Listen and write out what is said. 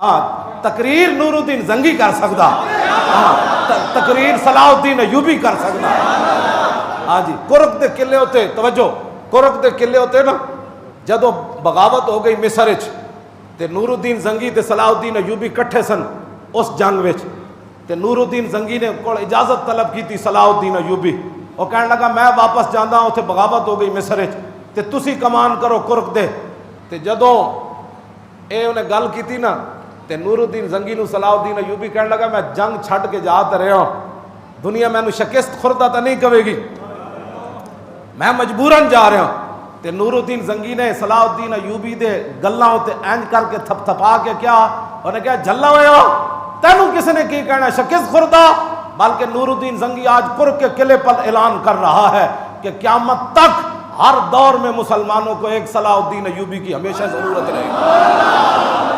हाँ तकरीर नूरुद्दीन जंगी कर सकता, हाँ तकरीर सलाहुद्दीन अयूबी कर सकता। हाँ जी कुरक दे किले होते तवज्जो, कुरक दे किले होते ना जदों बगावत हो गई मिस्र ते नूरुद्दीन जंगी ते सलाहुद्दीन अयूबी कट्ठे सन उस जंग विच ते नूरुद्दीन जंगी ने को इजाजत तलब की थी सलाहुद्दीन अयूबी। वो कहने लगा मैं वापस जाना हूँ, उत्थे बगावत हो गई मिस्र ते तुसी कमान करो कुरक दे। ते जदों ये उन्हें गल की ना ते नूरुद्दीन जंगी नूं सलाहुद्दीन अयूबी कहने लगा मैं जंग छड़ के जा तो रहा, दुनिया मैनू शिकस्त खुरदा तो नहीं कवेगी, मैं मजबूरन जा रहा। ते नूरुद्दीन जंगी ने सलाहुद्दीन अयूबी दे गल्लां उत्ते इंज करके थपथपा के क्या उन्हें कहा झल्ला होया तेनू किसने की कहना शिकस्त खुरदा। बल्कि नूरुद्दीन जंगी आज कुर्क के किले पर ऐलान कर रहा है कि क़यामत तक हर दौर में मुसलमानों को एक सलाहुद्दीन अयूबी की हमेशा जरूरत रहेगी।